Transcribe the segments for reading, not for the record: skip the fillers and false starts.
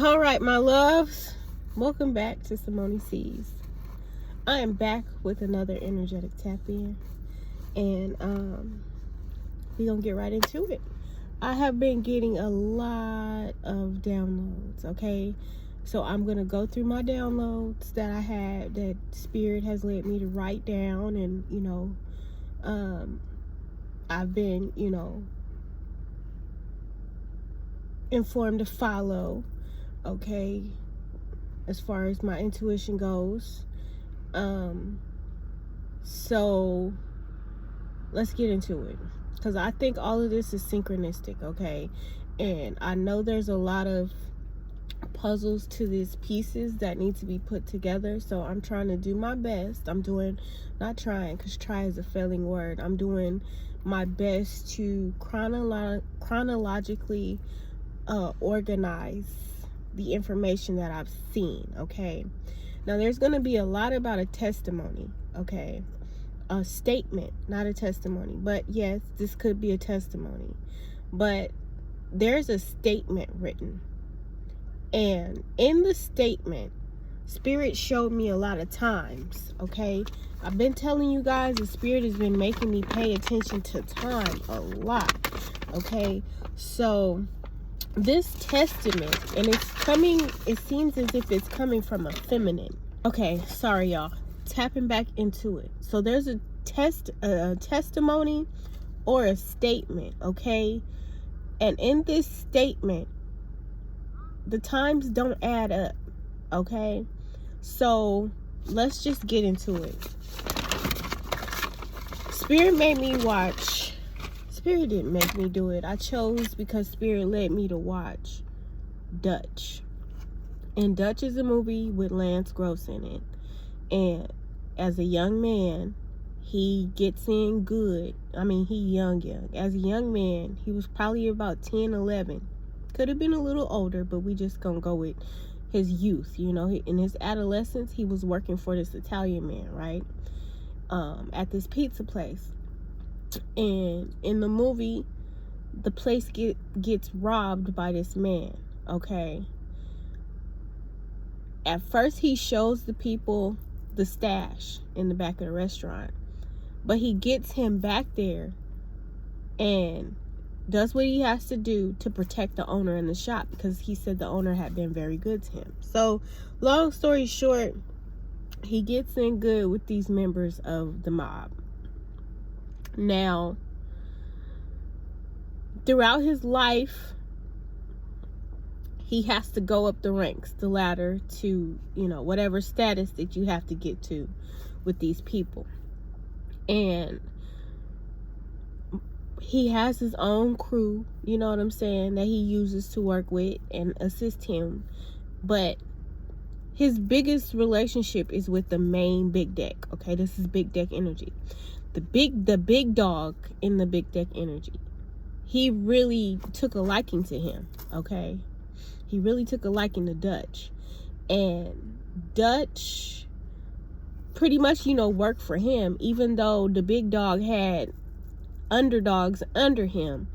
All right, my loves, welcome back to Simone C's. I am back with another energetic tap in, and we're gonna get right into it. I have been getting a lot of downloads, okay? So I'm gonna go through my downloads that I had that Spirit has led me to write down, and I've been, informed to follow, okay, as far as my intuition goes. So let's get into it, because I think all of this is synchronistic, okay? And I know there's a lot of puzzles to these pieces that need to be put together, so I'm trying to do my best. Not trying, because try is a failing word. I'm doing my best to chronologically organize the information that I've seen, okay? Now, there's going to be a lot about a testimony, okay? A statement, not a testimony. But yes, this could be a testimony. But there's a statement written. And in the statement, Spirit showed me a lot of times, okay? I've been telling you guys the Spirit has been making me pay attention to time a lot, okay? So this testament, and it seems as if it's coming from a feminine. Okay, sorry y'all, tapping back into it. So there's a testimony or a statement, okay? And in this statement, the times don't add up, okay? So let's just get into it. Spirit made me watch. Spirit didn't make me do it. I chose because Spirit led me to watch Dutch. And Dutch is a movie with Lance Gross in it. And as a young man, he gets in good. I mean, he young. As a young man, he was probably about 10, 11. Could have been a little older, but we just gonna go with his youth. In his adolescence, he was working for this Italian man, right? At this pizza place. And in the movie, the place gets robbed by this man, okay? At first, he shows the people the stash in the back of the restaurant. But he gets him back there and does what he has to do to protect the owner in the shop, because he said the owner had been very good to him. So, long story short, he gets in good with these members of the mob. Now, throughout his life, he has to go up the ranks, the ladder to, whatever status that you have to get to with these people. And he has his own crew, you know what I'm saying, that he uses to work with and assist him. But his biggest relationship is with the main big deck, okay? This is big deck energy. The big dog in the big deck energy. He really took a liking to him, okay? He really took a liking to Dutch. And Dutch pretty much, worked for him, even though the big dog had underdogs under him.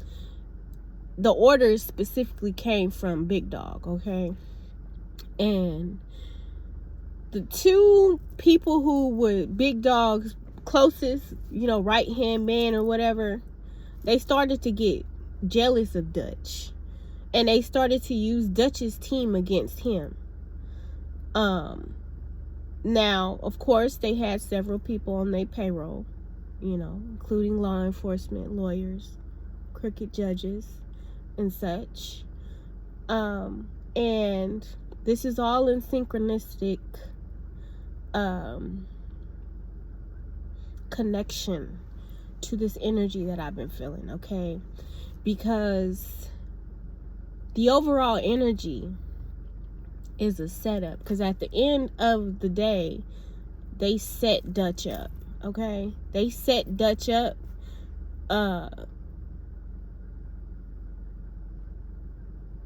The orders specifically came from big dog, okay? And the two people who were big dog's closest, right hand man or whatever, they started to get jealous of Dutch, and they started to use Dutch's team against him. Now, of course, they had several people on their payroll, including law enforcement, lawyers, crooked judges, and such. And this is all in synchronistic connection to this energy that I've been feeling, okay? Because the overall energy is a setup, because at the end of the day, they set Dutch up, okay? They set Dutch up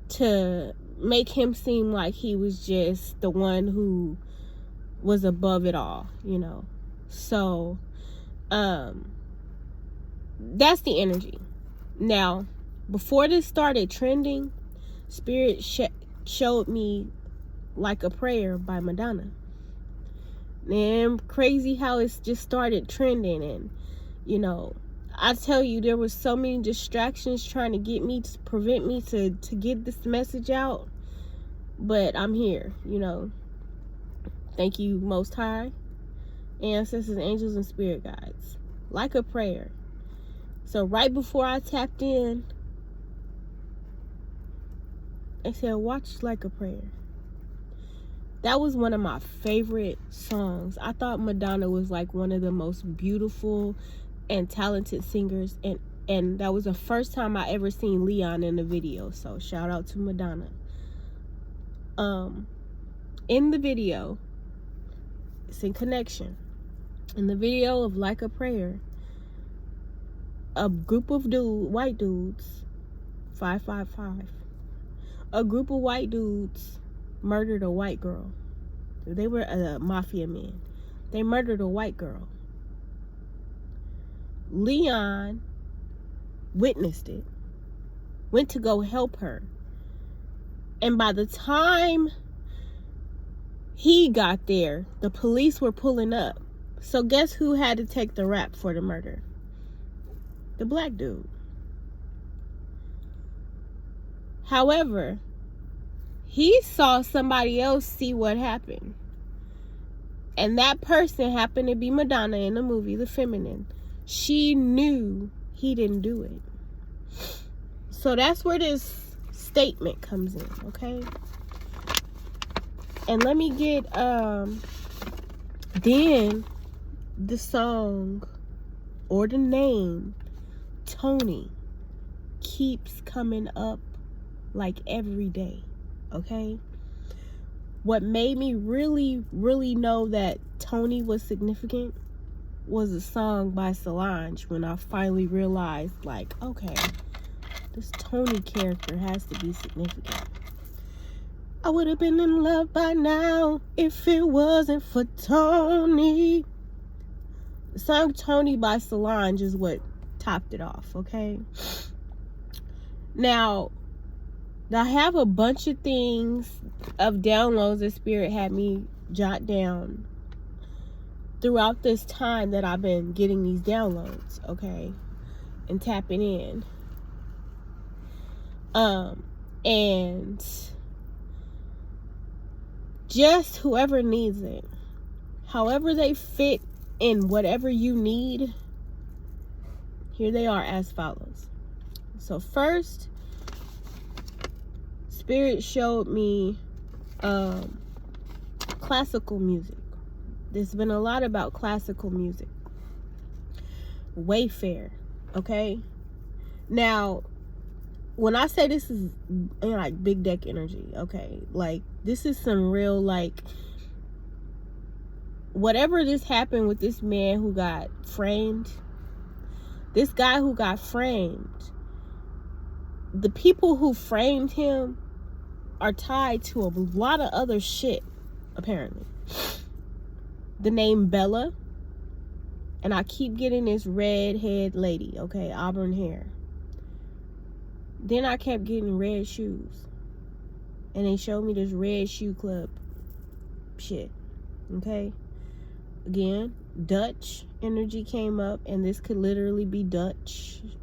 to make him seem like he was just the one who was above it all, So that's the energy. Now, before this started trending, Spirit showed me Like a Prayer by Madonna. And crazy how it's just started trending. And, you know, I tell you, there was so many distractions trying to get me, to prevent me to get this message out. But I'm here, you know. Thank you, Most High, ancestors, angels, and spirit guides. Like a Prayer. So right before I tapped in, they said, watch Like a Prayer. That was one of my favorite songs. I thought Madonna was like one of the most beautiful and talented singers, and that was the first time I ever seen Leon in the video. So shout out to Madonna. In the video, it's in connection. In the video of Like a Prayer, a group of white dudes, 555, a group of white dudes murdered a white girl. They were mafia men. They murdered a white girl. Leon witnessed it, went to go help her, and by the time he got there, the police were pulling up. So guess who had to take the rap for the murder? The black dude. However, he saw somebody else see what happened. And that person happened to be Madonna in the movie, The Feminine. She knew he didn't do it. So that's where this statement comes in, okay? And let me get then the song or the name Tony keeps coming up like every day. Okay, what made me really know that Tony was significant was a song by Solange, when I finally realized, like, okay, this Tony character has to be significant. I would have been in love by now if it wasn't for Tony. The song Tony by Solange is what topped it off, okay? Now, I have a bunch of things of downloads that Spirit had me jot down throughout this time that I've been getting these downloads, okay, and tapping in. And just whoever needs it, however they fit in whatever you need, here they are as follows. So first, Spirit showed me classical music. There's been a lot about classical music. Wayfair, okay? Now, when I say this is, you know, like big deck energy, okay? Like, this is some real, like, whatever this happened with this man who got framed, this guy who got framed, the people who framed him are tied to a lot of other shit, apparently. The name Bella, and I keep getting this redhead lady, okay, auburn hair. Then I kept getting red shoes, and they showed me this red shoe club shit, okay? Again, Dutch energy came up, and this could literally be Dutchmen,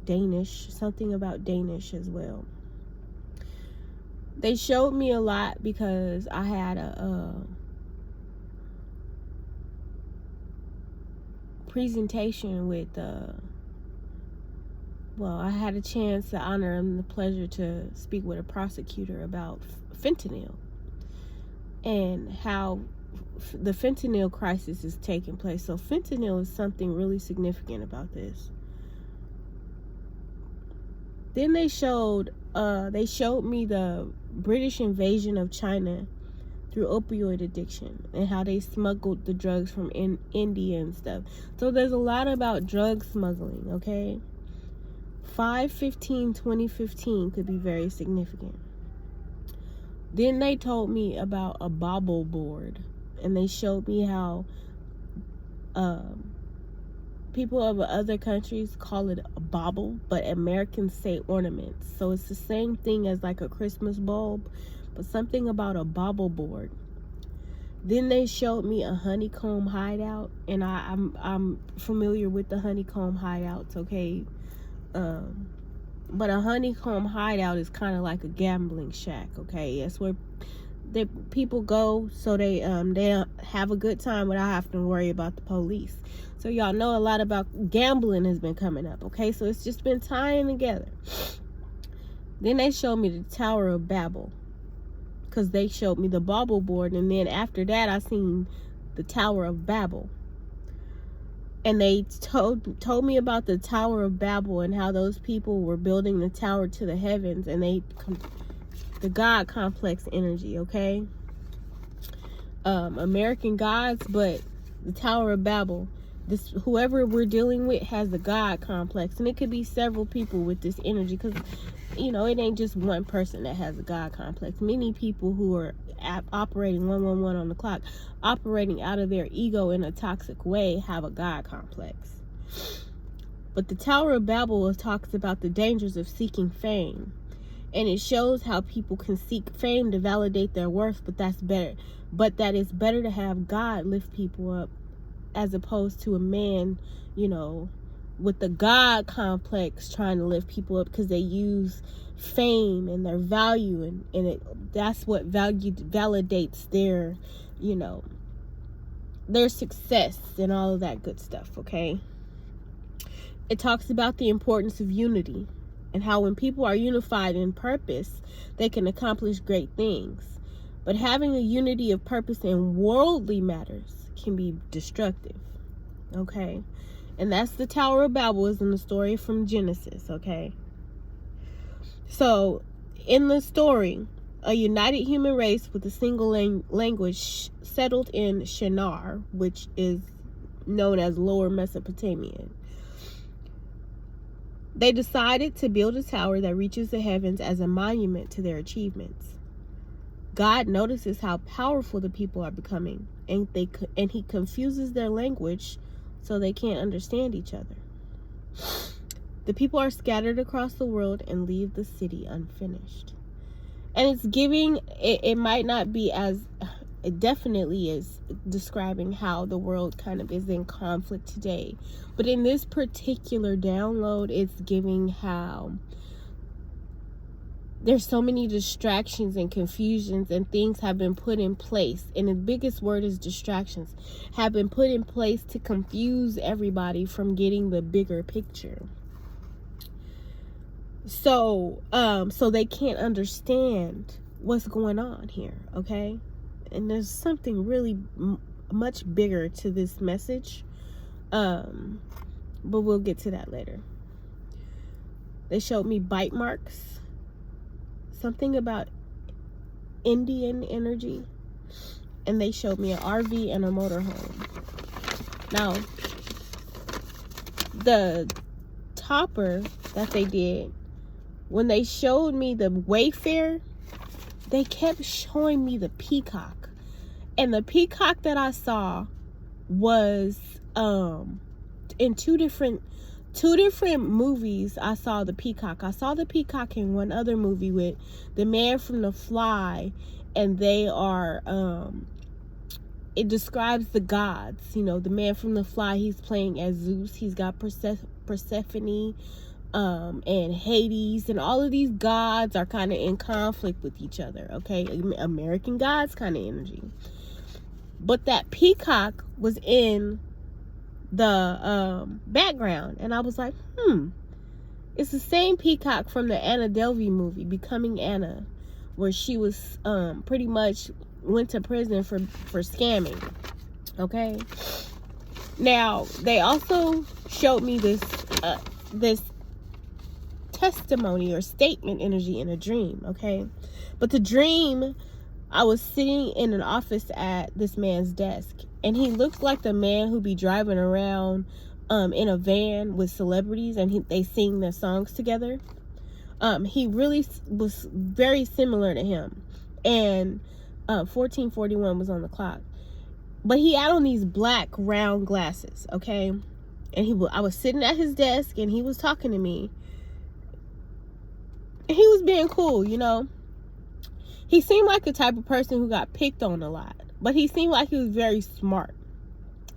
Danish, something about Danish as well. They showed me a lot because I had a presentation with I had a chance, the honor and the pleasure to speak with a prosecutor about fentanyl and how the fentanyl crisis is taking place. So fentanyl is something really significant about this. Then they showed me the British invasion of China through opioid addiction and how they smuggled the drugs from India and stuff. So there's a lot about drug smuggling, okay? 5/15/2015 could be very significant. Then they told me about a Babel board, and they showed me how People of other countries call it a bauble, but Americans say ornaments. So it's the same thing as like a Christmas bulb, but something about a bauble board. Then they showed me a honeycomb hideout, and I'm familiar with the honeycomb hideouts, okay? But a honeycomb hideout is kind of like a gambling shack, okay? That's where people go so they have a good time without having to worry about the police. So y'all know a lot about gambling has been coming up, okay? So it's just been tying together. Then they showed me the Tower of Babel, because they showed me the bauble board, and then after that I seen the Tower of Babel. And they told me about the Tower of Babel and how those people were building the tower to the heavens, and the God complex energy, okay? American gods, but the Tower of Babel, whoever we're dealing with has the God complex, and it could be several people with this energy, because it ain't just one person that has a God complex. Many people who are operating 111 on the clock, operating out of their ego in a toxic way, have a God complex. But the Tower of Babel talks about the dangers of seeking fame, and it shows how people can seek fame to validate their worth, but that it's better to have God lift people up as opposed to a man, with the God complex trying to lift people up, because they use fame and their value, and that's what validates their their success and all of that good stuff, okay? It talks about the importance of unity and how when people are unified in purpose, they can accomplish great things. But having a unity of purpose in worldly matters can be destructive, okay? And that's the Tower of Babel, is in the story from Genesis, okay? So, in the story, a united human race with a single language settled in Shinar, which is known as Lower Mesopotamia. They decided to build a tower that reaches the heavens as a monument to their achievements. God notices how powerful the people are becoming, and he confuses their language so they can't understand each other. The people are scattered across the world and leave the city unfinished. And it's giving, it might not be as, it definitely is describing how the world kind of is in conflict today. But in this particular download, it's giving how there's so many distractions and confusions, and things have been put in place. And the biggest word is distractions, have been put in place to confuse everybody from getting the bigger picture. So they can't understand what's going on here, okay? And there's something really much bigger to this message, but we'll get to that later. They showed me bite marks, something about Indian energy, and they showed me an RV and a motorhome. Now, the topper that they did, when they showed me the Wayfair, they kept showing me the peacock. And the peacock that I saw was in two different movies. I saw the peacock. I saw the peacock in one other movie with the man from The Fly, and they are it describes the gods. The man from The Fly, he's playing as Zeus. He's got Persephone, and Hades, and all of these gods are kind of in conflict with each other, okay? American gods kind of energy. But that peacock was in the background, and I was like, it's the same peacock from the Anna Delvey movie, Becoming Anna, where she was pretty much went to prison for scamming, okay? Now, they also showed me this testimony or statement energy in a dream, okay? But the dream, I was sitting in an office at this man's desk, and he looked like the man who be driving around in a van with celebrities, and they sing their songs together. He really was very similar to him, and 1441 was on the clock. But he had on these black round glasses, okay? And I was sitting at his desk, and he was talking to me. And he was being cool, you know. He seemed like the type of person who got picked on a lot. But he seemed like he was very smart.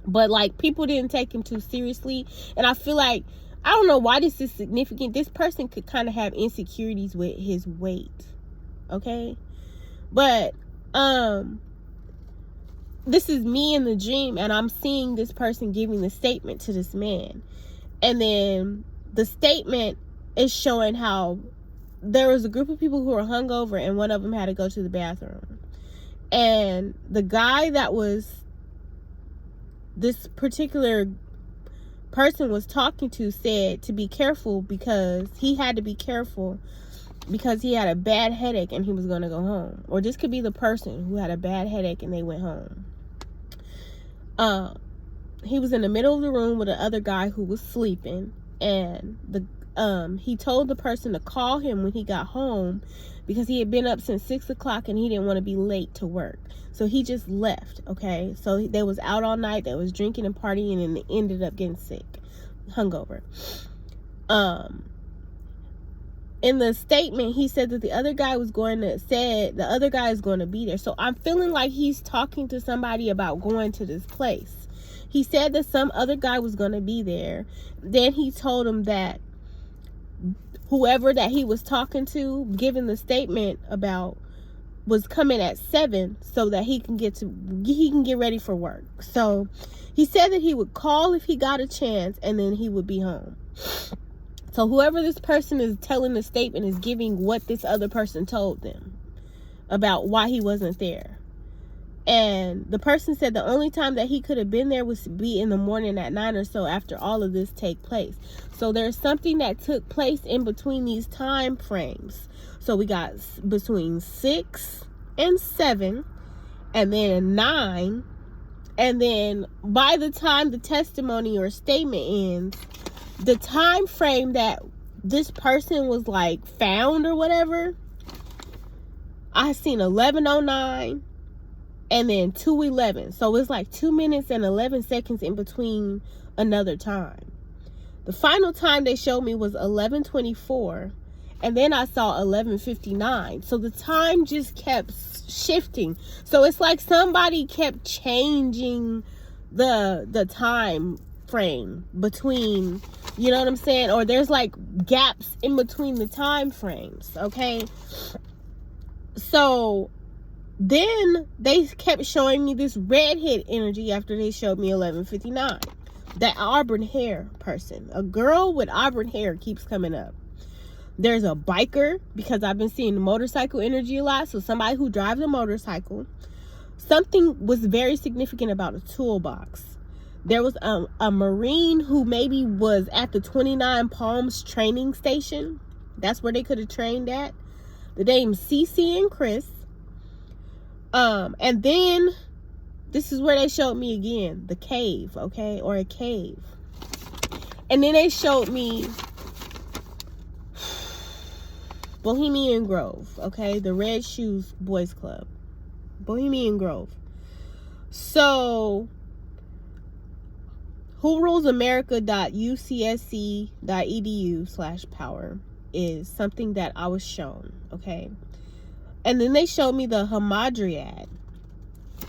But, like, people didn't take him too seriously. And I feel like, I don't know why this is significant. This person could kind of have insecurities with his weight. Okay? But, this is me in the dream, and I'm seeing this person giving the statement to this man. And then the statement is showing how there was a group of people who were hungover, and one of them had to go to the bathroom. And the guy that was this particular person was talking to said to be careful, because he had to be careful because he had a bad headache and he was going to go home. Or this could be the person who had a bad headache and they went home. He was in the middle of the room with the other guy who was sleeping, and he told the person to call him when he got home because he had been up since 6 o'clock and he didn't want to be late to work. So he just left, okay? So they was out all night, they was drinking and partying, and they ended up getting sick, hungover. In the statement, he said that the other guy is going to be there. So I'm feeling like he's talking to somebody about going to this place. He said that some other guy was going to be there. Then he told him that whoever that he was talking to, giving the statement about, was coming at 7 so that he can get ready for work. So he said that he would call if he got a chance, and then he would be home. So whoever this person is telling the statement is giving what this other person told them about why he wasn't there. And the person said the only time that he could have been there was to be in the morning at 9 or so after all of this take place. So there's something that took place in between these time frames. So we got between 6 and 7, and then 9. And then by the time the testimony or statement ends, the time frame that this person was like found or whatever, I seen 11:09 and then 2:11. So it's like 2 minutes and 11 seconds in between another time. The final time they showed me was 11:24, and then I saw 11:59. So the time just kept shifting. So it's like somebody kept changing the time frame between, you know what I'm saying? Or there's like gaps in between the time frames, okay? So then they kept showing me this redhead energy after they showed me 11:59. That auburn hair person. A girl with auburn hair keeps coming up. There's a biker, because I've been seeing the motorcycle energy a lot. So somebody who drives a motorcycle. Something was very significant about a toolbox. There was a Marine who maybe was at the 29 Palms training station. That's where they could have trained at. The name's Cece and Chris. And then this is where they showed me again the cave, okay, or a cave. And then they showed me Bohemian Grove, okay, the Red Shoes Boys Club, Bohemian Grove. So whorulesamerica.ucsc.edu/power is something that I was shown, okay? And then they showed me the Hamadryad.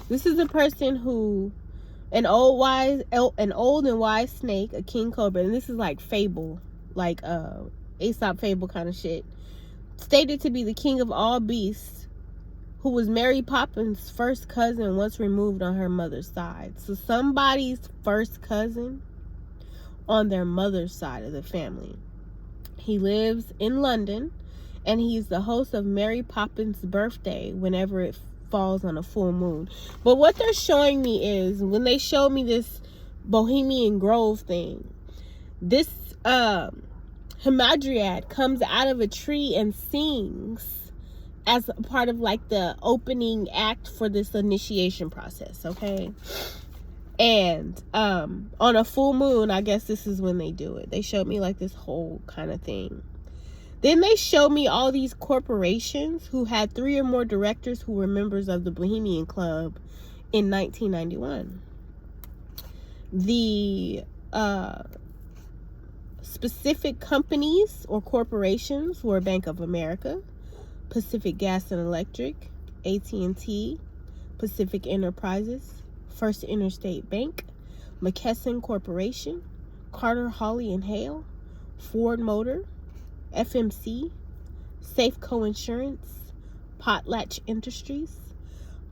This is a person who, an old and wise snake, a king cobra, and this is like fable, like Aesop fable kind of shit, stated to be the king of all beasts, who was Mary Poppins' first cousin once removed on her mother's side. So somebody's first cousin on their mother's side of the family. He lives in London, and he's the host of Mary Poppins' birthday whenever it falls on a full moon. But what they're showing me is, when they showed me this Bohemian Grove thing, this Hamadryad comes out of a tree and sings as a part of like the opening act for this initiation process, okay? And on a full moon, I guess this is when they do it. They showed me like this whole kind of thing. Then they showed me all these corporations who had 3 or more directors who were members of the Bohemian Club in 1991. The Specific companies or corporations were Bank of America, Pacific Gas and Electric, AT&T, Pacific Enterprises, First Interstate Bank, McKesson Corporation, Carter Hawley and Hale, Ford Motor, FMC, Safeco Insurance, Potlatch Industries,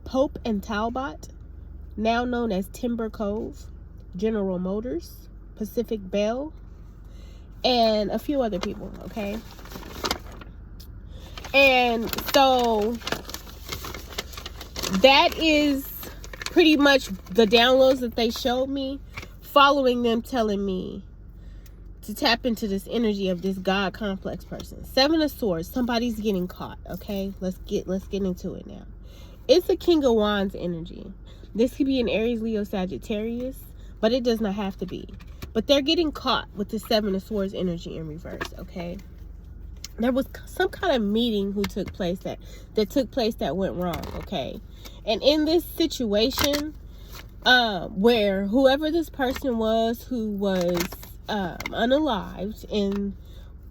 Pope and Talbot, now known as Timber Cove, General Motors, Pacific Bell, and a few other people, okay? And so that is pretty much the downloads that they showed me, following them telling me to tap into this energy of this God complex person. Seven of Swords, somebody's getting caught, okay? Let's get into it now. It's a King of Wands energy. This could be an Aries, Leo, Sagittarius, but it does not have to be. But they're getting caught with the Seven of Swords energy in reverse, okay? There was some kind of meeting that took place that went wrong, okay? And in this situation, where whoever this person was who was unalived, and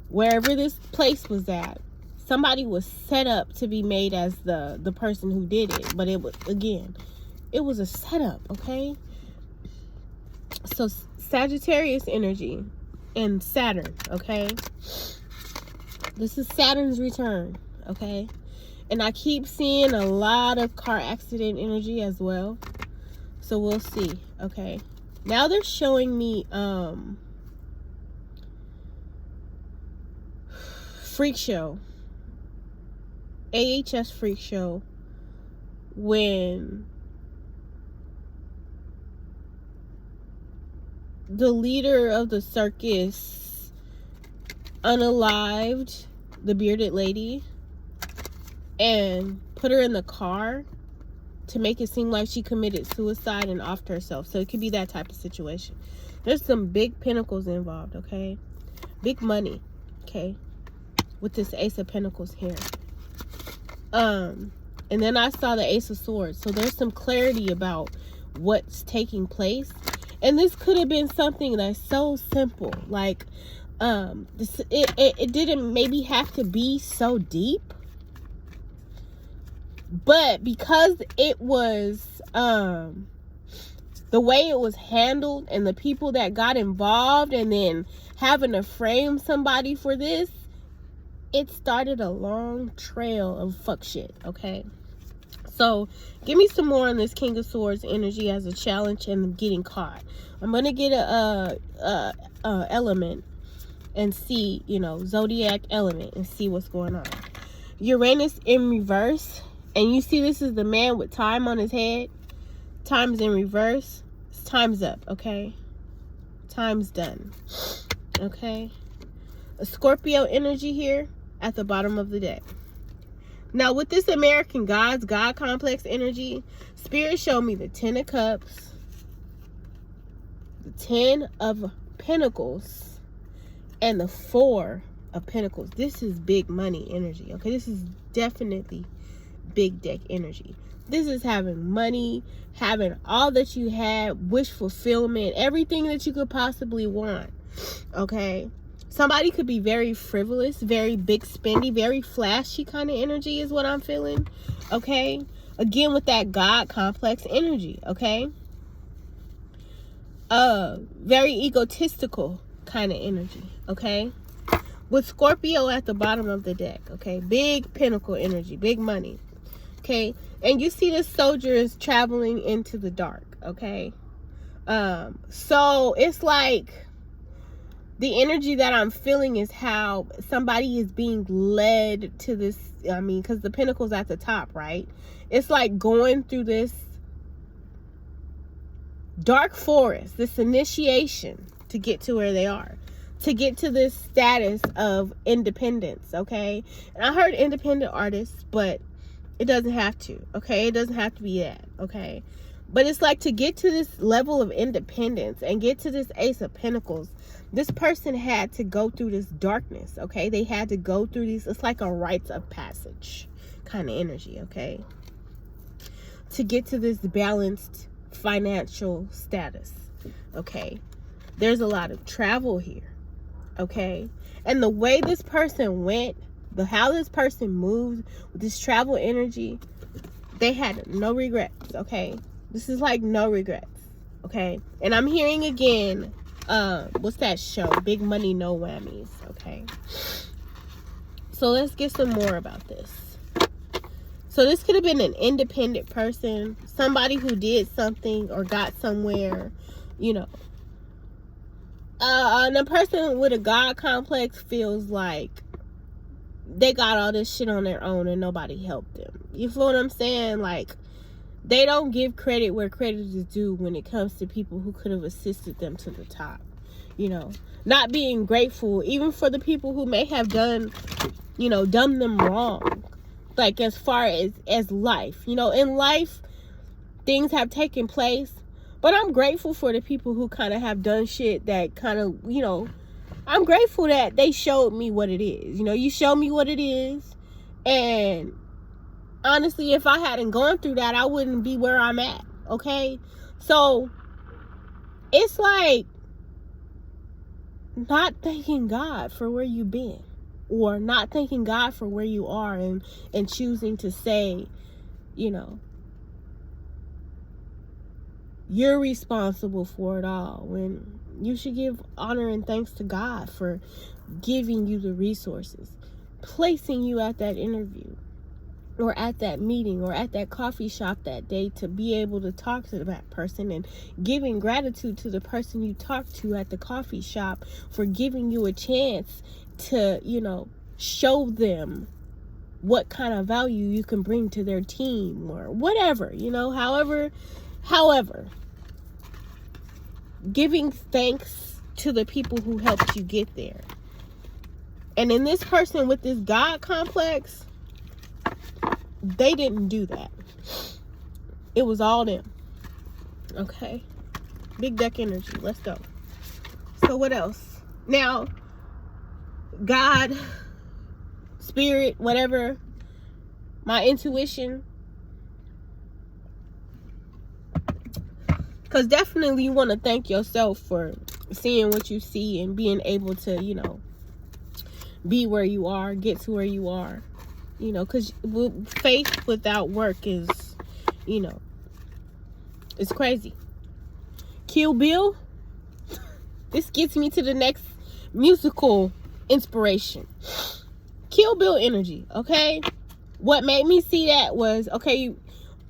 wherever this place was at, somebody was set up to be made as the person who did it. But it was a setup, okay? So Sagittarius energy and Saturn, okay? This is Saturn's return, okay? And I keep seeing a lot of car accident energy as well. So we'll see, okay? Now they're showing me freak show. AHS freak show, when the leader of the circus unalived the bearded lady and put her in the car to make it seem like she committed suicide and offed herself. So it could be that type of situation. There's some big pentacles involved, okay? Big money, okay? With this Ace of Pentacles here. And then I saw the Ace of Swords. So there's some clarity about what's taking place. And this could have been something that's so simple. Like, it didn't maybe have to be so deep. But because it was, the way it was handled and the people that got involved, and then having to frame somebody for this, it started a long trail of fuck shit, okay? So, give me some more on this King of Swords energy as a challenge and getting caught. I'm going to get a element and see, zodiac element, and see what's going on. Uranus in reverse. And you see this is the man with time on his head. Time's in reverse. Time's up, okay? Time's done, okay? A Scorpio energy here at the bottom of the deck. Now, with this American God complex energy, Spirit showed me the 10 of Cups, the 10 of Pentacles, and the 4 of Pentacles. This is big money energy, okay? This is definitely big deck energy. This is having money, having all that you had, wish fulfillment, everything that you could possibly want, okay? Somebody could be very frivolous, very big spendy, very flashy kind of energy is what I'm feeling, okay? Again, with that God complex energy, okay? Very egotistical kind of energy, okay? With Scorpio at the bottom of the deck, okay? Big pentacle energy, big money, okay? And you see this soldier is traveling into the dark, okay? So it's like the energy that I'm feeling is how somebody is being led to this, because the pentacle's at the top, right? It's like going through this dark forest, this initiation to get to where they are, to get to this status of independence, okay? And I heard independent artists, but it doesn't have to, okay? It doesn't have to be that, okay? But it's like to get to this level of independence and get to this Ace of Pentacles, this person had to go through this darkness, okay? They had to go through these, it's like a rites of passage kind of energy, okay? To get to this balanced financial status, okay? There's a lot of travel here, okay? And the way this person went, how this person moved with this travel energy, they had no regrets, okay? This is like no regrets, okay? And I'm hearing again, what's that show? Big Money, No Whammies, okay? So let's get some more about this. So this could have been an independent person, somebody who did something or got somewhere, you know. And a person with a God complex feels like they got all this shit on their own and nobody helped them. You feel what I'm saying? Like, they don't give credit where credit is due when it comes to people who could have assisted them to the top. You know, not being grateful even for the people who may have done them wrong. Like, as far as life, you know, in life, things have taken place. But I'm grateful for the people who kind of have done shit that kind of, you know, I'm grateful that they showed me what it is. You know, you show me what it is. And honestly, if I hadn't gone through that, I wouldn't be where I'm at. Okay? So, it's like not thanking God for where you've been. Or not thanking God for where you are and choosing to say, you know, you're responsible for it all, when you should give honor and thanks to God for giving you the resources, placing you at that interview or at that meeting or at that coffee shop that day to be able to talk to that person, and giving gratitude to the person you talked to at the coffee shop for giving you a chance to, you know, show them what kind of value you can bring to their team or whatever, you know, however, giving thanks to the people who helped you get there. And in this person with this God complex, they didn't do that. It was all them. Okay. Big deck energy. Let's go. So what else? Now, God, spirit, whatever, my intuition. Because definitely you want to thank yourself for seeing what you see and being able to, you know, be where you are, get to where you are. You know, because faith without work is, you know, it's crazy. Kill Bill. This gets me to the next musical inspiration. Kill Bill energy, okay? What made me see that was, okay,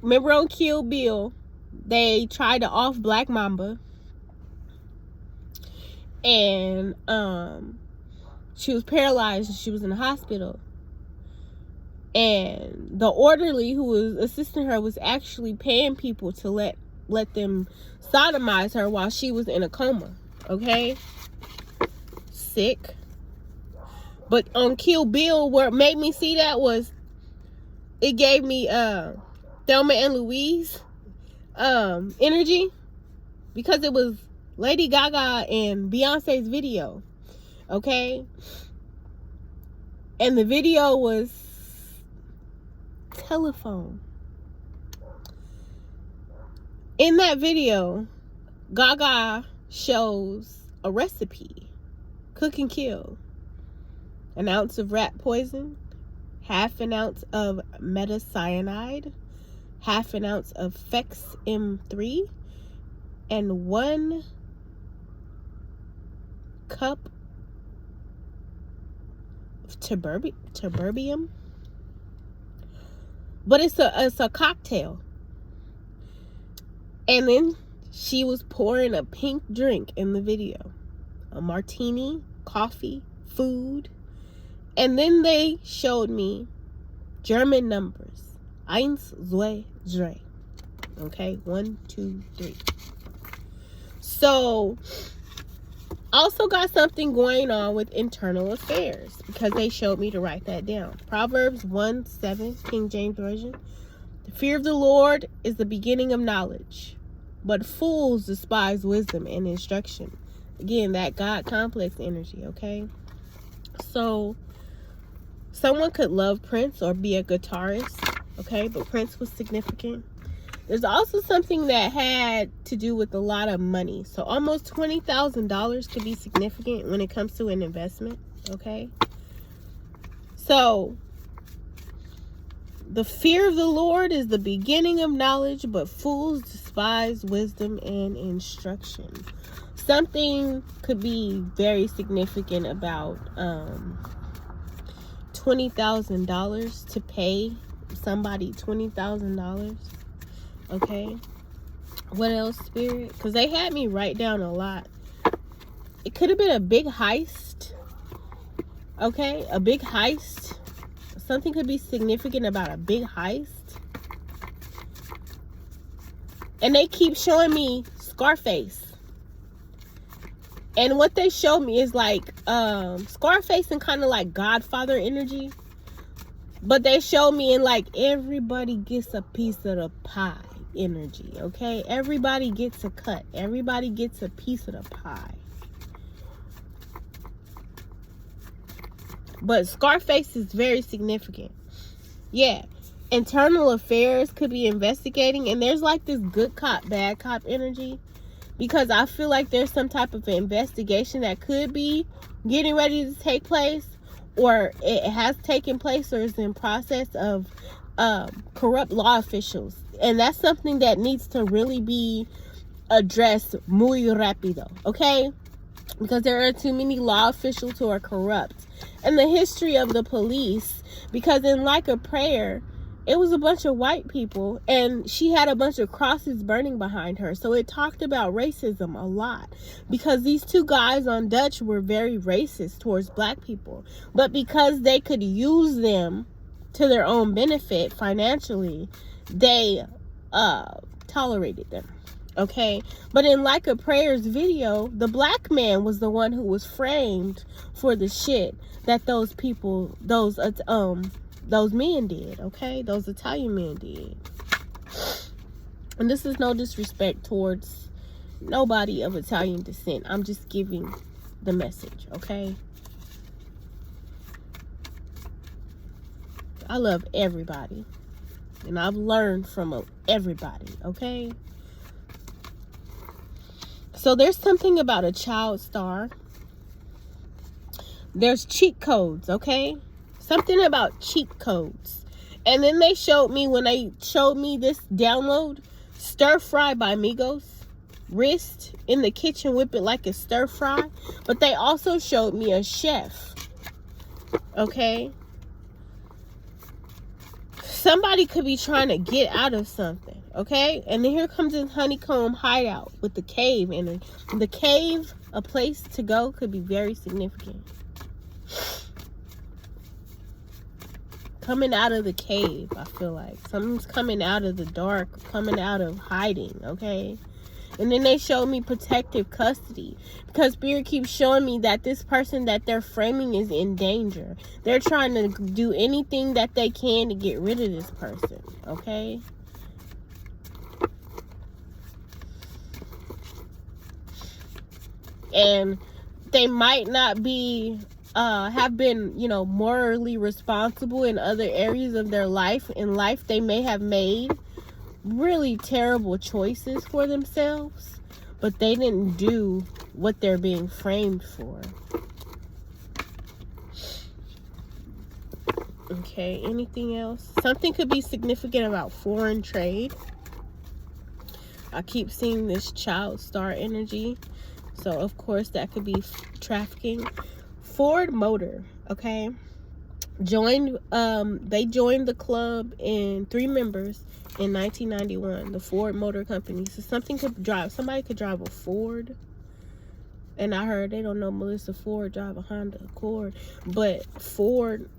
remember on Kill Bill, they tried to off Black Mamba. And she was paralyzed and she was in the hospital. And the orderly who was assisting her was actually paying people to let them sodomize her while she was in a coma. Okay? Sick. But on Kill Bill, what made me see that was, it gave me Thelma and Louise energy, because it was Lady Gaga and Beyonce's video. Okay? And the video was telephone. In that video, Gaga shows a recipe. Cook and kill. An ounce of rat poison, half an ounce of metacyanide, half an ounce of Fex M3, and 1 cup of terbium. But it's a cocktail. And then she was pouring a pink drink in the video. A martini, coffee, food. And then they showed me German numbers. 1, 2, 3. Okay, 1, 2, 3. So, also got something going on with internal affairs, because they showed me to write that down. Proverbs 1:7, King James Version. The fear of the Lord is the beginning of knowledge, but fools despise wisdom and instruction. Again, that God complex energy, okay? So, someone could love Prince or be a guitarist, okay? But Prince was significant. There's also something that had to do with a lot of money. So almost $20,000 could be significant when it comes to an investment. Okay. So the fear of the Lord is the beginning of knowledge, but fools despise wisdom and instruction. Something could be very significant about $20,000 to pay somebody $20,000. Okay. What else, Spirit? Because they had me write down a lot. It could have been a big heist. Okay. A big heist. Something could be significant about a big heist. And they keep showing me Scarface. And what they show me is like Scarface and kind of like Godfather energy. But they show me in like everybody gets a piece of the pie energy. Okay? Everybody gets a cut. Everybody gets a piece of the pie. But Scarface is very significant. Yeah. Internal affairs could be investigating. And there's like this good cop, bad cop energy. Because I feel like there's some type of investigation that could be getting ready to take place. Or it has taken place or is in process of corrupt law officials. And that's something that needs to really be addressed muy rápido. Okay? Because there are too many law officials who are corrupt. And the history of the police, because in Like a Prayer, it was a bunch of white people and she had a bunch of crosses burning behind her. So it talked about racism a lot because these two guys on Dutch were very racist towards black people. But because they could use them to their own benefit financially, they tolerated them. Okay, but in Like a Prayer's video, the black man was the one who was framed for the shit that those people, those men did. Okay, those Italian men did. And this is no disrespect towards nobody of Italian descent. I'm just giving the message. Okay, I love everybody, and I've learned from everybody. Okay. So there's something about a child star. There's cheat codes, okay? Something about cheat codes. And then they showed me, when they showed me this download, Stir Fry by Migos. Wrist in the kitchen, whip it like a stir fry. But they also showed me a chef. Okay? Somebody could be trying to get out of something. Okay, and then here comes this honeycomb hideout with the cave. And the cave, a place to go, could be very significant. Coming out of the cave, I feel like. Something's coming out of the dark, coming out of hiding, okay? And then they showed me protective custody. Because Spirit keeps showing me that this person that they're framing is in danger. They're trying to do anything that they can to get rid of this person, okay? And they might not be, have been, you know, morally responsible in other areas of their life. In life, they may have made really terrible choices for themselves, but they didn't do what they're being framed for. Okay, anything else? Something could be significant about foreign trade. I keep seeing this child star energy. So, of course, that could be trafficking. Ford Motor, okay, they joined the club in 3 members in 1991, the Ford Motor Company. So somebody could drive a Ford. And I heard they don't know Melissa Ford drive a Honda Accord. But Ford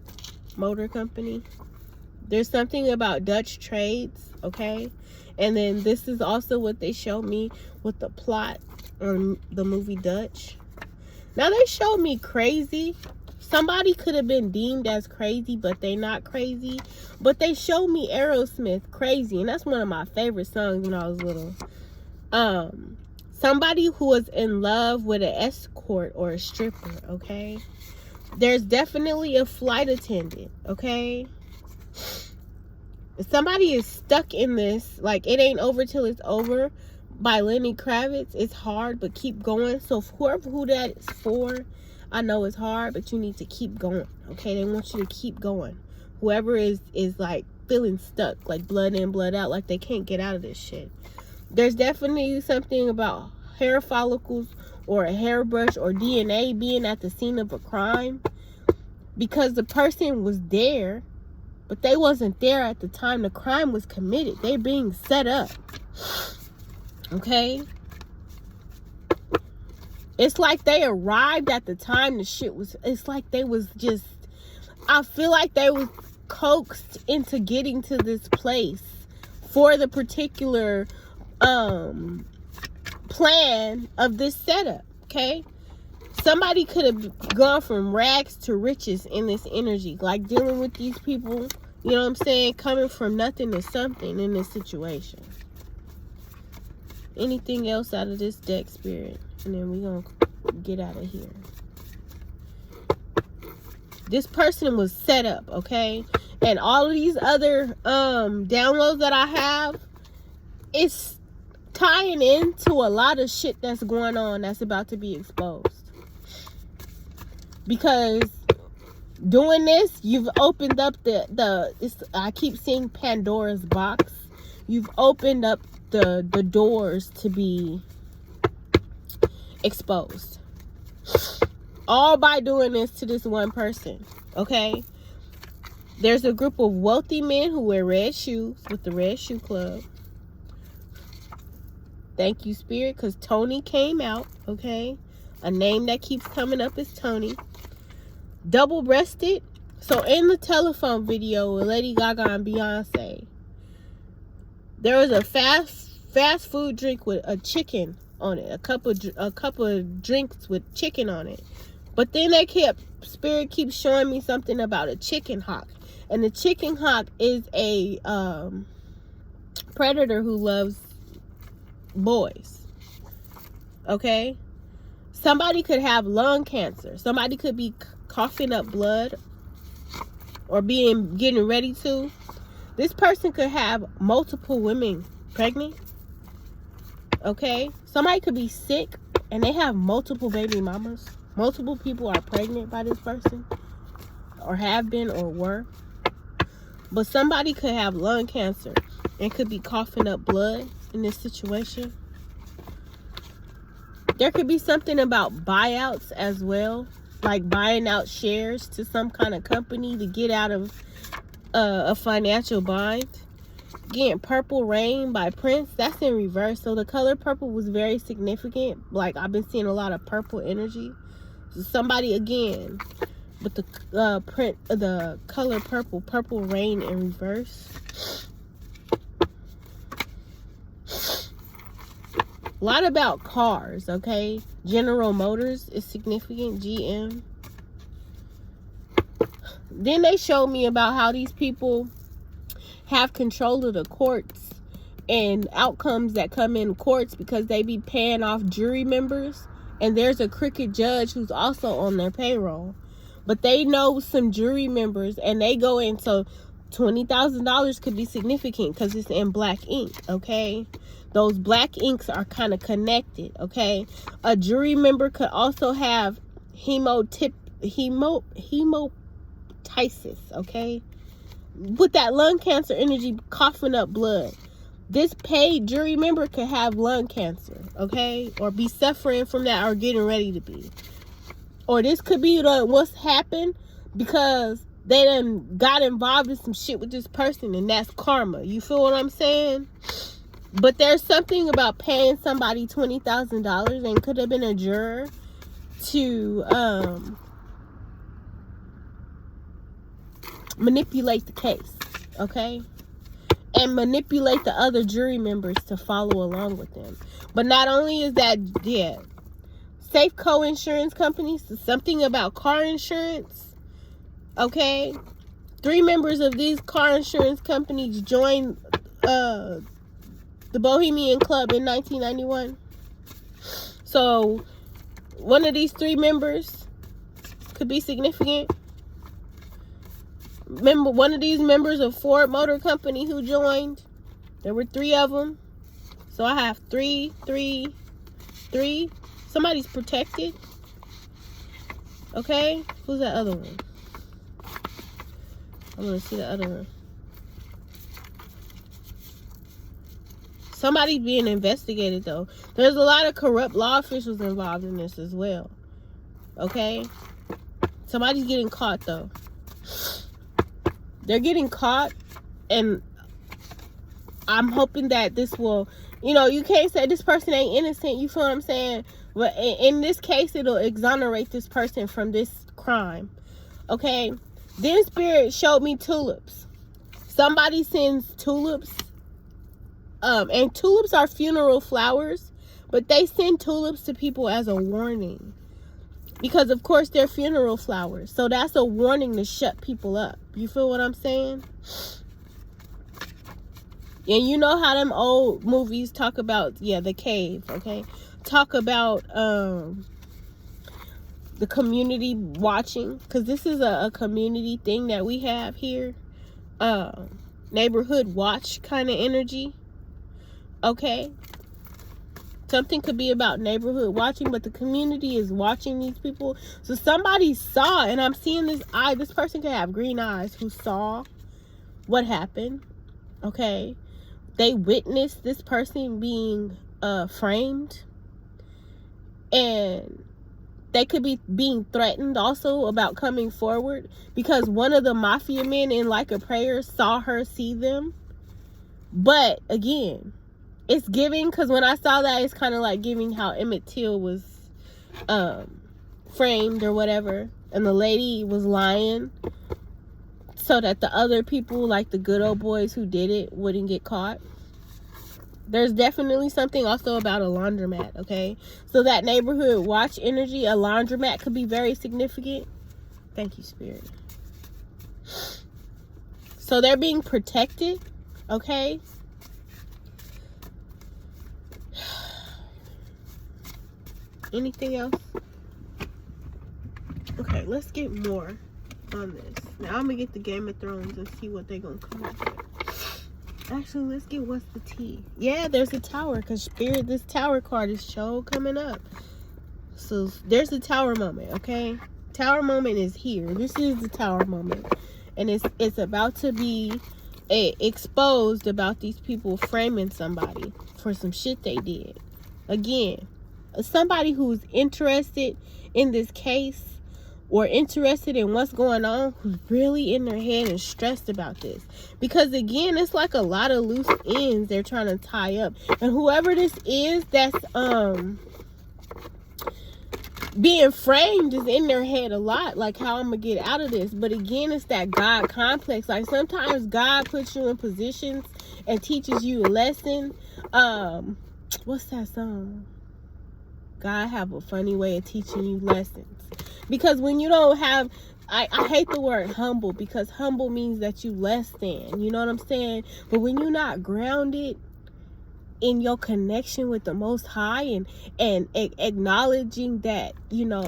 Motor Company. There's something about Dutch trades, okay? And then this is also what they show me with the plot on the movie Dutch. Now they showed me crazy. Somebody could have been deemed as crazy, but they not crazy. But they showed me Aerosmith Crazy, and that's one of my favorite songs when I was little. Somebody who was in love with an escort or a stripper, okay? There's definitely a flight attendant, okay? Somebody is stuck in this, like it ain't over till it's over, by Lenny Kravitz. It's hard, but keep going. So who that is for, I know it's hard, but you need to keep going. Okay, they want you to keep going. Whoever is like feeling stuck, like blood in, blood out, like they can't get out of this shit. There's definitely something about hair follicles or a hairbrush or DNA being at the scene of a crime, because the person was there, but they wasn't there at the time the crime was committed. They're being set up. Okay? It's like they arrived at the time the shit was, it's like they was just, I feel like they was coaxed into getting to this place for the particular plan of this setup. Okay? Somebody could have gone from rags to riches in this energy, like dealing with these people, you know what I'm saying, coming from nothing to something in this situation. Anything else out of this deck, Spirit? And then we're going to get out of here. This person was set up, okay? And all of these other downloads that I have, it's tying into a lot of shit that's going on that's about to be exposed. Because doing this, you've opened up I keep seeing Pandora's box. You've opened up the doors to be exposed. All by doing this to this one person, okay? There's a group of wealthy men who wear red shoes with the Red Shoe Club. Thank you, Spirit, because Tony came out, okay? A name that keeps coming up is Tony. Double-breasted. So in the telephone video with Lady Gaga and Beyonce, there was a fast food drink with a chicken on it, a cup of drinks with chicken on it. But then Spirit keeps showing me something about a chicken hawk, and the chicken hawk is a predator who loves boys. Okay, somebody could have lung cancer. Somebody could be coughing up blood or getting ready to. This person could have multiple women pregnant. Okay, somebody could be sick and they have multiple baby mamas. Multiple people are pregnant by this person, or have been, or were. But somebody could have lung cancer and could be coughing up blood in this situation. There could be something about buyouts as well, like buying out shares to some kind of company to get out of a financial bind. Getting Purple Rain by Prince, that's in reverse. So the color purple was very significant. Like, I've been seeing a lot of purple energy. So somebody, again, with the color Purple Rain in reverse. A lot about cars, okay? General Motors is significant. GM. Then they showed me about how these people have control of the courts and outcomes that come in courts because they be paying off jury members, and there's a crooked judge who's also on their payroll, but they know some jury members and they go in. So $20,000 could be significant because it's in black ink. Okay, those black inks are kind of connected. Okay, a jury member could also have hemoptysis. Okay, with that lung cancer energy, coughing up blood. This paid jury member could have lung cancer, okay? Or be suffering from that, or getting ready to be. Or this could be what's happened because they done got involved in some shit with this person, and that's karma. You feel what I'm saying? But there's something about paying somebody $20,000, and could have been a juror, to manipulate the case, okay? And manipulate the other jury members to follow along with them. But not only is that, yeah, Safeco insurance companies, something about car insurance, okay? 3 members of these car insurance companies joined the Bohemian Club in 1991. So one of these 3 members could be significant. Remember one of these members of Ford Motor Company who joined? There were 3 of them. So I have 3, 3, 3. Somebody's protected. Okay? Who's that other one? I want to see the other one. Somebody's being investigated, though. There's a lot of corrupt law officials involved in this as well. Okay? Somebody's getting caught, though. They're getting caught, and I'm hoping that this will, you know, you can't say this person ain't innocent. You feel what I'm saying? But in this case, it'll exonerate this person from this crime. Okay? Then Spirit showed me tulips. Somebody sends tulips. And tulips are funeral flowers, but they send tulips to people as a warning. Because, of course, they're funeral flowers. So that's a warning to shut people up. You feel what I'm saying? And you know how them old movies talk about, yeah, the cave, okay? Talk about the community watching. Because this is a community thing that we have here. Neighborhood watch kind of energy. Okay? Something could be about neighborhood watching, but the community is watching these people. So somebody saw, and I'm seeing this eye. This person could have green eyes who saw what happened. Okay? They witnessed this person being framed. And they could be being threatened also about coming forward. Because one of the mafia men in Like a Prayer saw her see them. But, again, it's giving, because when I saw that, it's kind of like giving how Emmett Till was framed or whatever. And the lady was lying so that the other people, like the good old boys who did it, wouldn't get caught. There's definitely something also about a laundromat, okay? So that neighborhood watch energy, a laundromat could be very significant. Thank you, Spirit. So they're being protected, okay? Anything else? Okay, let's get more on this. Now I'm gonna get the Game of Thrones and see what they're gonna come up with. Actually, let's get what's the T. Yeah, there's a tower, because Spirit, this tower card is show coming up. So there's a tower moment, okay? Tower moment is here. This is the tower moment. And it's about to be exposed about these people framing somebody for some shit they did. Again, somebody who's interested in this case or interested in what's going on, who's really in their head and stressed about this. Because again, it's like a lot of loose ends they're trying to tie up. And whoever this is that's being framed is in their head a lot, like how I'm gonna get out of this. But again, it's that God complex. Like sometimes God puts you in positions and teaches you a lesson. What's that song? God have a funny way of teaching you lessons. Because when you don't have, I hate the word humble, because humble means that you less than, you know what I'm saying? But when you're not grounded in your connection with the Most High and acknowledging that, you know,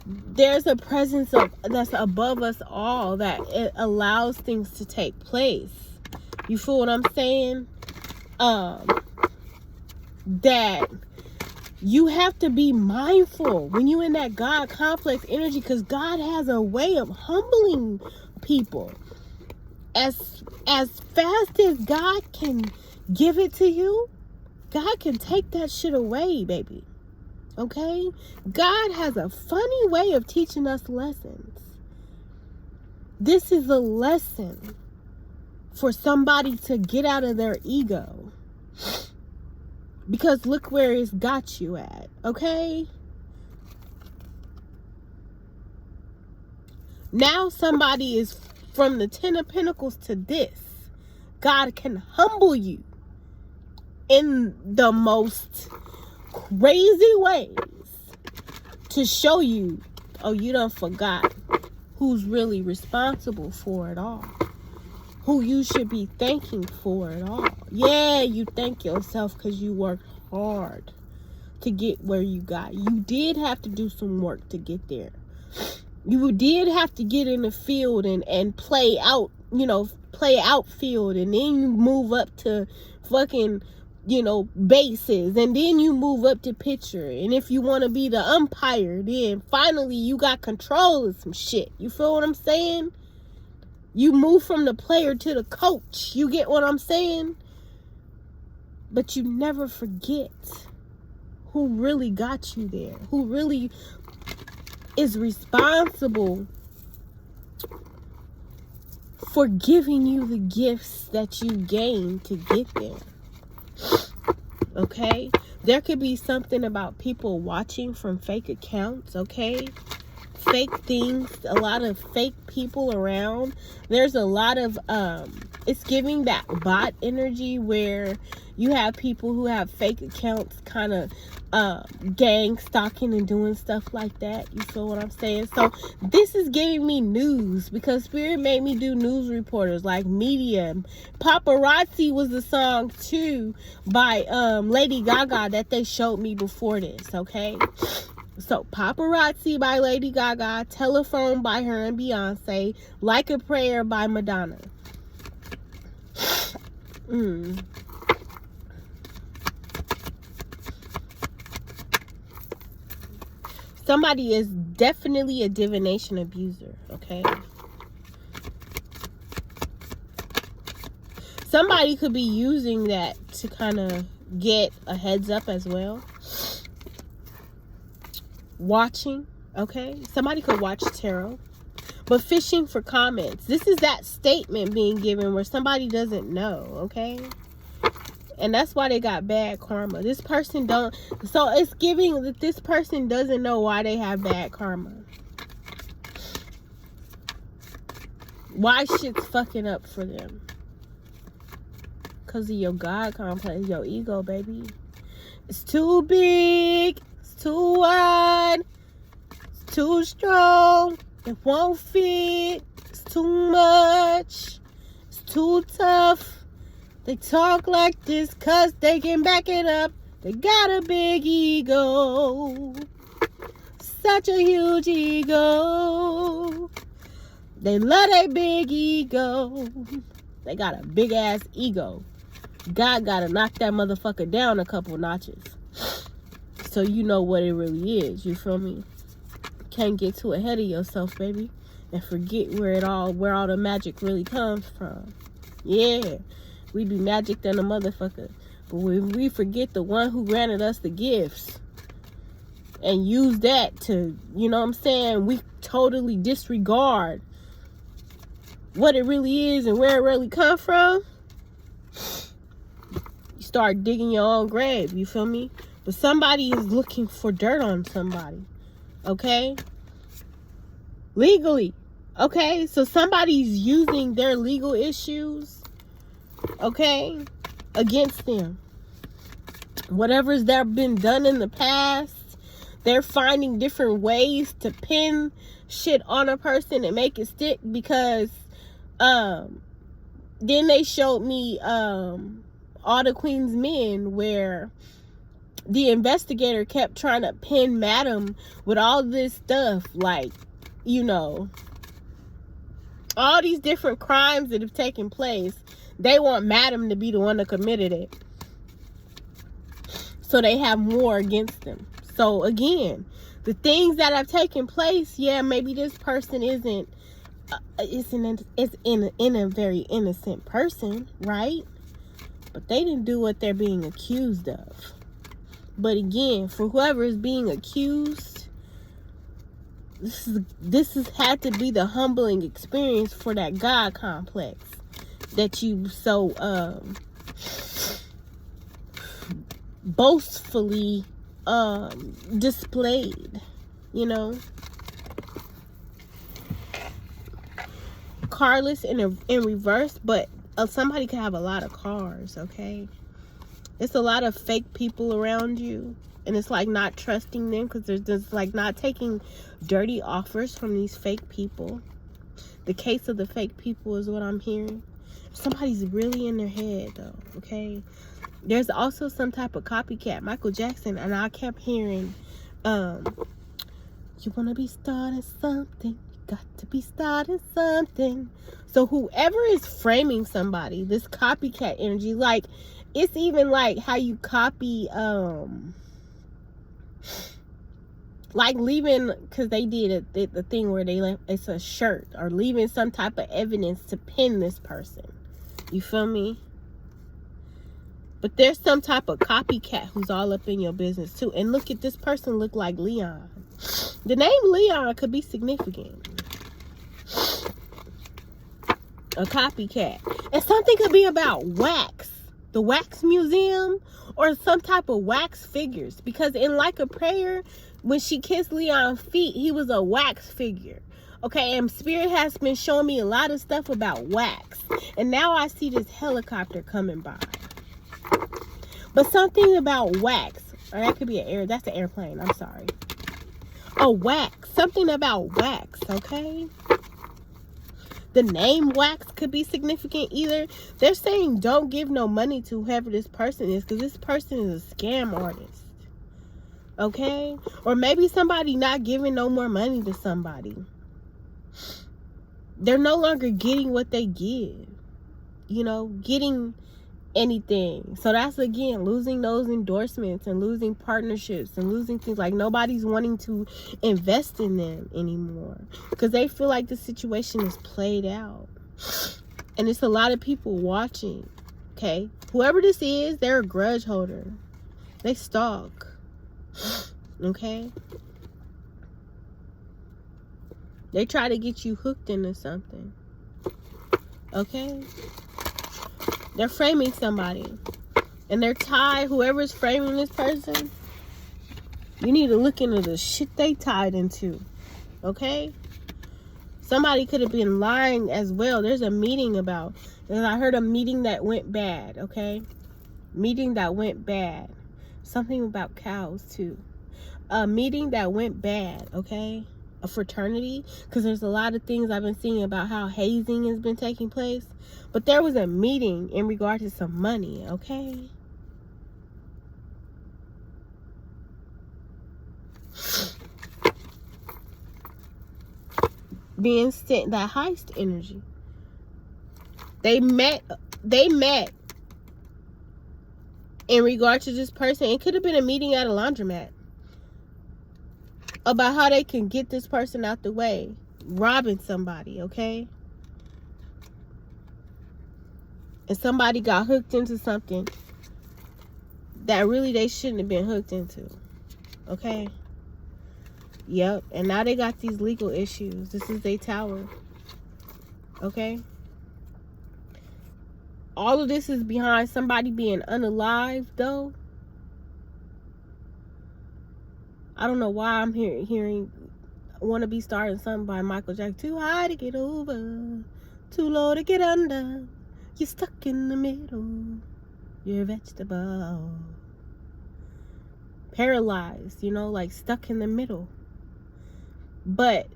there's a presence that's above us all, that it allows things to take place. You feel what I'm saying? That you have to be mindful when you're in that God complex energy, because God has a way of humbling people. As fast as God can give it to you, God can take that shit away, baby. Okay? God has a funny way of teaching us lessons. This is a lesson for somebody to get out of their ego. Because look where it's got you at, okay? Now somebody is from the 10 of Pentacles to this. God can humble you in the most crazy ways to show you, oh, you done forgot who's really responsible for it all. Who you should be thanking for it all. Yeah, you thank yourself because you worked hard to get where you got. You did have to do some work to get there. You did have to get in the field and play out, play outfield, and then you move up to fucking, bases, and then you move up to pitcher. And if you want to be the umpire, then finally you got control of some shit. You feel what I'm saying? You move from the player to the coach. You get what I'm saying? But you never forget who really got you there, who really is responsible for giving you the gifts that you gained to get there. Okay? There could be something about people watching from fake accounts, okay? Fake things, a lot of fake people around. There's a lot of it's giving that bot energy where you have people who have fake accounts kind of gang stalking and doing stuff like that. You feel what I'm saying? So this is giving me news, because Spirit made me do news reporters like Medium. Paparazzi was the song too by Lady Gaga that they showed me before this, okay? So Paparazzi by Lady Gaga, Telephone by her and Beyonce, Like a Prayer by Madonna. Somebody is definitely a divination abuser, okay? Somebody could be using that to kind of get a heads up as well. Watching, okay? Somebody could watch tarot, but fishing for comments. This is that statement being given where somebody doesn't know, okay? And that's why they got bad karma. This person don't, so it's giving that this person doesn't know why they have bad karma. Why shit's fucking up for them. Because of your God complex, your ego, baby. It's too big, it's too wide, it's too strong, it won't fit, it's too much, it's too tough. They talk like this cause they can back it up. They got a big ego. Such a huge ego. They love their big ego. They got a big ass ego. God gotta knock that motherfucker down a couple notches, so you know what it really is. You feel me? Can't get too ahead of yourself, baby, and forget where all the magic really comes from. Yeah. We be magic than a motherfucker. But when we forget the one who granted us the gifts and use that to, you know what I'm saying, we totally disregard what it really is and where it really come from. You start digging your own grave, you feel me? But somebody is looking for dirt on somebody, okay? Legally, okay? So somebody's using their legal issues, okay, against them. Whatever's that been done in the past, they're finding different ways to pin shit on a person and make it stick, because then they showed me All the Queen's Men, where the investigator kept trying to pin Madam with all this stuff, like, all these different crimes that have taken place. They want Madam to be the one that committed it, so they have more against them. So again, the things that have taken place, yeah, maybe this person isn't in a very innocent person, right? But they didn't do what they're being accused of. But again, for whoever is being accused, this has had to be the humbling experience for that God complex that you so boastfully displayed, Carless in reverse, but somebody could have a lot of cars, okay? It's a lot of fake people around you, and it's like not trusting them, because there's just like not taking dirty offers from these fake people. The case of the fake people is what I'm hearing. Somebody's really in their head, though, okay? There's also some type of copycat, Michael Jackson, and I kept hearing You want to be starting something. You got to be starting something. So whoever is framing somebody, this copycat energy, like, it's even like how you copy, like leaving, because they did the thing where they left, it's a shirt, or leaving some type of evidence to pin this person. You feel me? But there's some type of copycat who's all up in your business too. And look at this person, look like Leon. The name Leon could be significant. A copycat. And something could be about wax. The wax museum, or some type of wax figures. Because in Like a Prayer, when she kissed Leon's feet, he was a wax figure. Okay, and Spirit has been showing me a lot of stuff about wax. And now I see this helicopter coming by. But something about wax. Or that could be that's an airplane. I'm sorry. Oh, wax. Something about wax, okay? The name wax could be significant either. They're saying don't give no money to whoever this person is, because this person is a scam artist. Okay? Or maybe somebody not giving no more money to somebody. They're no longer getting what they give. You know, getting anything. So that's, again, losing those endorsements and losing partnerships and losing things. Like, nobody's wanting to invest in them anymore because they feel like the situation is played out. And it's a lot of people watching. Okay? Whoever this is, they're a grudge holder. They stalk. Okay? They try to get you hooked into something. Okay? They're framing somebody. And they're tied. Whoever's framing this person, you need to look into the shit they tied into. Okay? Somebody could have been lying as well. There's a meeting about. And I heard a meeting that went bad. Okay? Meeting that went bad. Something about cows too. A meeting that went bad. Okay? A fraternity. Because there's a lot of things I've been seeing about how hazing has been taking place. But there was a meeting in regard to some money, okay? Being sent, that heist energy. They met in regard to this person. It could have been a meeting at a laundromat about how they can get this person out the way. Robbing somebody, okay? And somebody got hooked into something that really they shouldn't have been hooked into. Okay? Yep. And now they got these legal issues. This is their tower. Okay? All of this is behind somebody being unalive, though. I don't know why I'm hearing "Wanna Be Starting Something" by Michael Jackson. Too high to get over, too low to get under. You're stuck in the middle. You're a vegetable. Paralyzed, you know, like stuck in the middle. But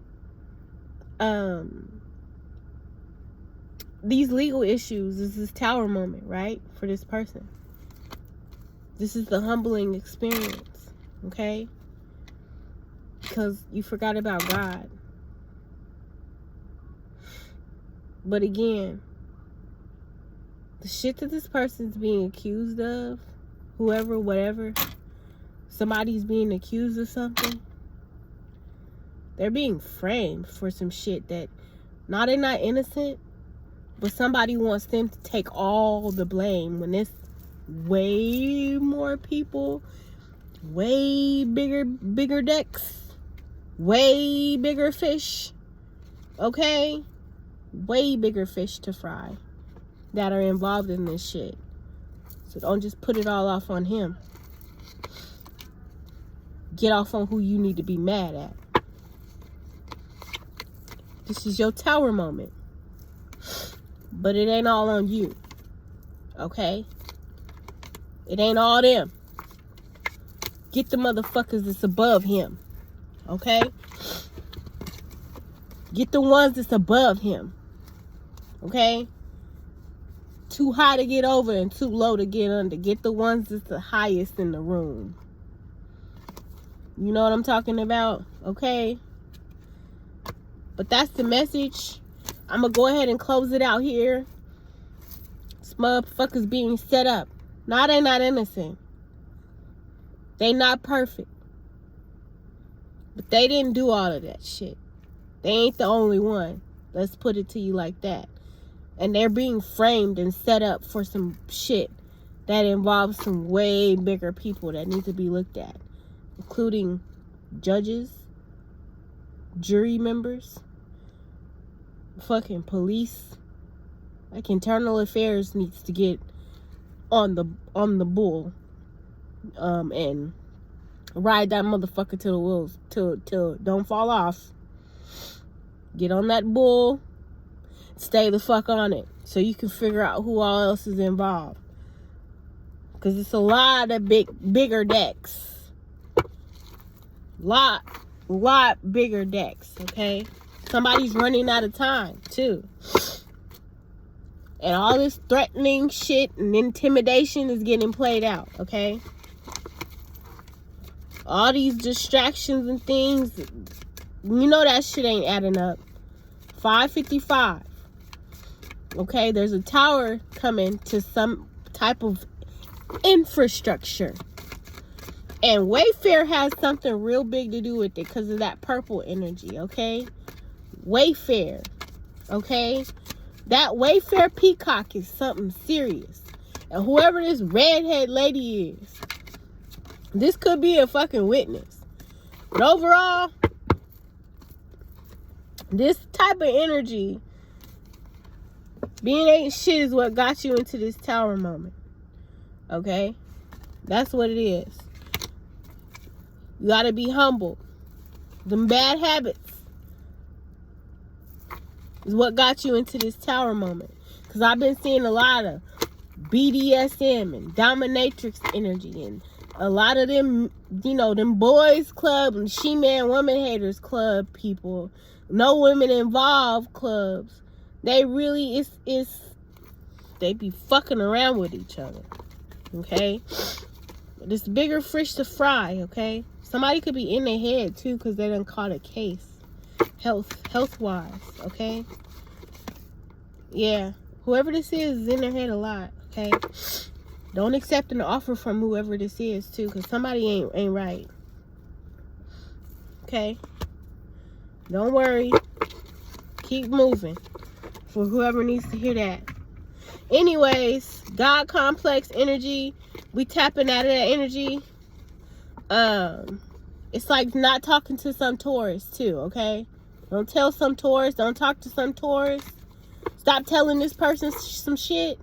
these legal issues is this tower moment, right? For this person. This is the humbling experience, okay? Because you forgot about God. But again, the shit that this person's being accused of, whoever, whatever, somebody's being accused of something, they're being framed for some shit that, they're not innocent, but somebody wants them to take all the blame when there's way more people, way bigger decks, way bigger fish, okay? Way bigger fish to fry that are involved in this shit. So don't just put it all off on him. Get off on who you need to be mad at. This is your tower moment. But it ain't all on you. Okay? It ain't all them. Get the motherfuckers that's above him. Okay? Get the ones that's above him. Okay? Too high to get over and too low to get under. Get the ones that's the highest in the room. You know what I'm talking about? Okay. But that's the message. I'm going to go ahead and close it out here. This motherfucker's being set up. No, they not innocent. They not perfect. But they didn't do all of that shit. They ain't the only one. Let's put it to you like that. And they're being framed and set up for some shit that involves some way bigger people that need to be looked at. Including judges, jury members, fucking police. Like internal affairs needs to get on the bull. And ride that motherfucker till the wheels, till don't fall off. Get on that bull, stay the fuck on it, so you can figure out who all else is involved. Cause it's a lot of bigger decks. Lot bigger decks. Okay, somebody's running out of time too. And all this threatening shit and intimidation is getting played out. Okay. All these distractions and things, you know that shit ain't adding up. 5:55. Okay, there's a tower coming to some type of infrastructure. And Wayfair has something real big to do with it because of that purple energy, okay? Wayfair, okay? That Wayfair peacock is something serious. And whoever this redhead lady is, this could be a fucking witness. But overall, this type of energy, being ain't shit, is what got you into this tower moment. Okay? That's what it is. You gotta be humble. Them bad habits is what got you into this tower moment. Because I've been seeing a lot of BDSM and dominatrix energy and a lot of them, you know, them boys club and she-man woman haters club people, no women involved clubs. They really they be fucking around with each other. Okay? But it's bigger fish to fry, okay? Somebody could be in their head too because they done caught a case. Health-wise, okay? Yeah. Whoever this is in their head a lot, okay? Don't accept an offer from whoever this is too, because somebody ain't right. Okay? Don't worry. Keep moving for whoever needs to hear that. Anyways, God complex energy. We tapping out of that energy. It's like not talking to some Taurus too, okay? Don't tell some Taurus. Don't talk to some Taurus. Stop telling this person some shit.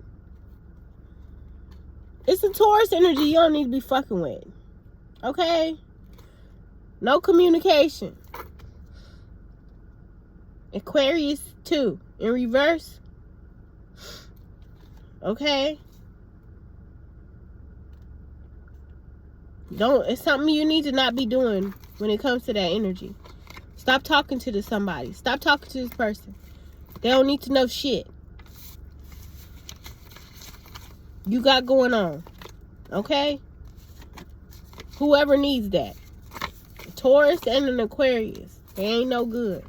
It's a Taurus energy you don't need to be fucking with. Okay? No communication. Aquarius too. In reverse. Okay? It's something you need to not be doing when it comes to that energy. Stop talking to somebody. Stop talking to this person. They don't need to know shit you got going on. Okay? Whoever needs that. A Taurus and an Aquarius. They ain't no good.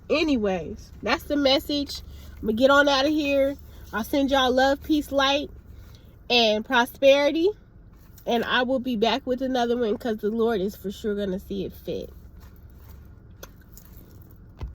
Anyways, that's the message. I'm going to get on out of here. I'll send y'all love, peace, light, and prosperity. And I will be back with another one because the Lord is for sure going to see it fit.